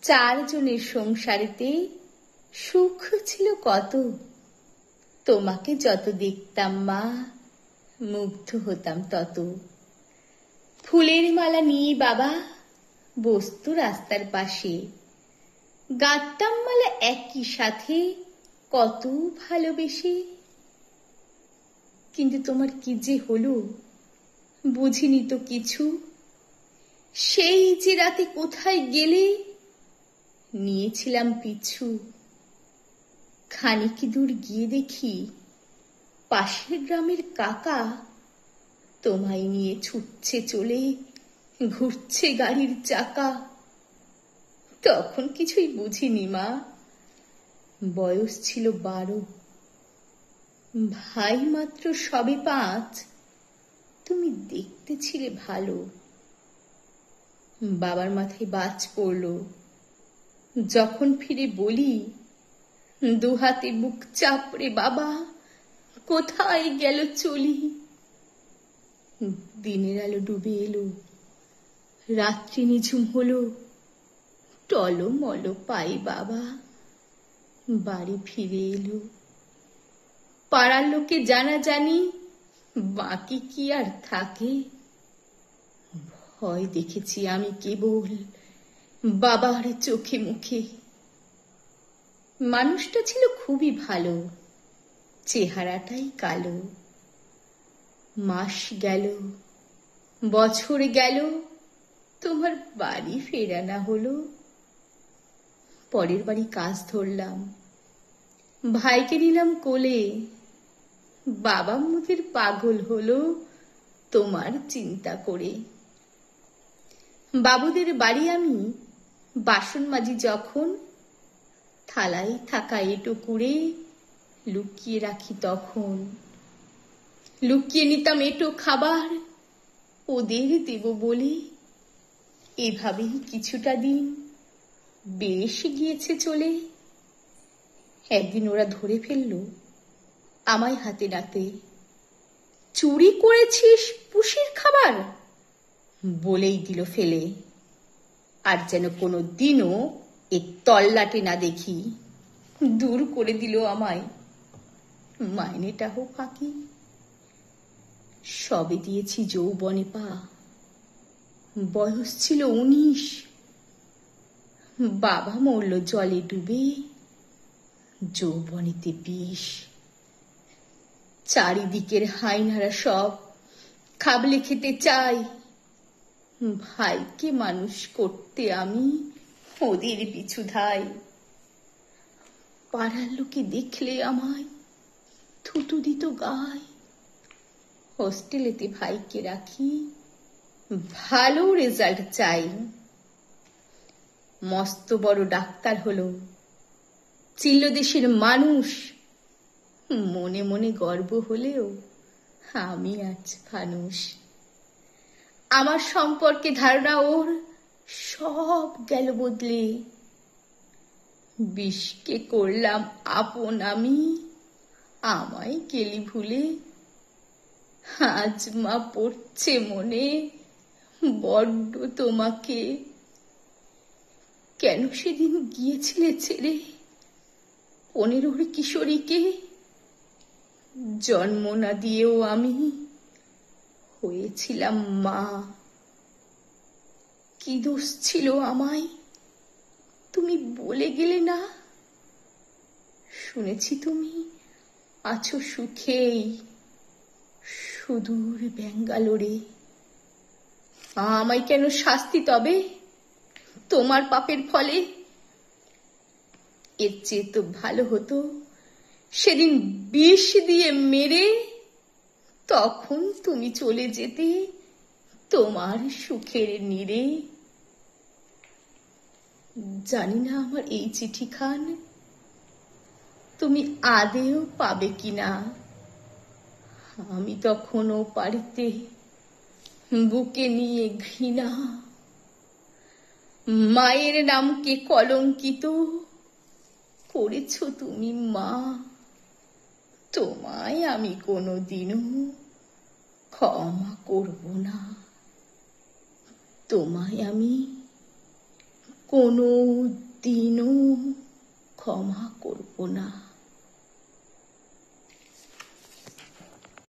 চারজনের সংসারেতে সুখ ছিল কত। তোমাকে যত দেখতাম মা, মুগ্ধ হতাম তত। ফুলের মালা নিয়ে বাবা বসত রাস্তার পাশে, গাঁথতাম মালা একই সাথে কত ভালোবেসে। কিন্তু তোমার কি যে হলো বুঝিনি তো কিছু। সেই যে রাতে কোথায় গেলে নিয়েছিলাম পিছু। খানিক দূর গিয়ে দেখি পাশের গ্রামের কাকা তোমায় নিয়ে ছুটছে চলে, ঘুরছে গাড়ির চাকা। তখন কিছুই বুঝিনি মা, বয়স ছিল 12। ভাই মাত্র সবে 5। তুমি দেখতে ছিলে ভালো। বাবার মাথায় বাজ পড়ল যখন ফিরে বলি, দুহাতে বুক চাপড়ে বাবা কোথায় গেল চলি। দিনের আলো ডুবে এলো, রাত্রি নিঝুম হলো, টলমল পাই বাবা বাড়ি ফিরে এলো। পাড়ার লোকে জানা জানি বাকি কি আর থাকে। ভয় দেখেছি আমি কেবল বাবার চোখে মুখে। মানুষটা ছিল খুবই ভালো, চেহারাটাই কালো। মাস গেল, বছর গেল, তোমার বাড়ি ফেরা না হলো। পরের বাড়ি কাজ ধরলাম, ভাইকে নিলাম কোলে। বাবা মুখের পাগল হলো তোমার চিন্তা করে। বাবুদের বাড়ি আমি বাসন মাজি যখন, থালায় থাকা এঁটো কুড়ে লুকিয়ে রাখি তখন। লুকিয়ে নিতাম এঁটো খাবার ওদের দেব বলে। এভাবেই কিছুটা দিন বেশ গিয়েছে চলে। একদিন ওরা ধরে ফেলল আমায় হাতে নাতে। চুরি করেছিস পুষির খাবার, বলেই দিল ফেলে। আর যেন কোনো দিনও এ তল্লাটে না দেখি। দূর করে দিল আমায়, মাইনেটাও ফাঁকি। সবে দিয়েছি যৌবনে পা, বয়স ছিল 19। বাবা মরল জলে ডুবে, যৌবনেতে 20। চারিদিকের হাইনারা সব খাবলে খেতে চাই। ভাইকে মানুষ করতে আমি ওদের পিছু ধাই। পাড়ার লোকে দেখলে আমায় থুতু দিত গায়। হোস্টেলেতে ভাইকে রাখি, ভালো রেজাল্ট চাই। মস্ত বড় ডাক্তার হলো, চিল্ল দেশের মানুষ। মনে মনে গর্ব হলেও আমি আজ ফানুষ। আমার সম্পর্কে ধারণা ওর সব গেল বদলে। বিষকে করলাম আপন আমি, আমায় গেলি ভুলে। আজ মা পড়ছে মনে বড্ড তোমাকে। কেন সেদিন গিয়েছিলে ছেড়ে 15 কিশোরীকে? জন্ম না দিয়েও আমি হয়েছিলাম মা। কি দোষ ছিল আমায় তুমি বলে গেলে না? শুনেছি তুমি আছো সুখেই সুদূর ব্যাঙ্গালোরে। আমায় কেন শাস্তি তবে তোমার পাপের ফলে? এর চেয়ে তো ভালো হতো সেদিন বিষ দিয়ে মেরে তখন তুমি চলে যেতে তোমার সুখের নীড়ে। জানি না আমার এই চিঠিখান তুমি আদেও পাবে কিনা। আমি তখনও বাড়িতে বুকে নিয়ে ঘৃণা। মায়ের নামকে কলঙ্কিত করেছ তুমি মা। তোমায় আমি কোনোদিনও ক্ষমা করব না। তোমায় আমি কোনো দিনও ক্ষমা করব না।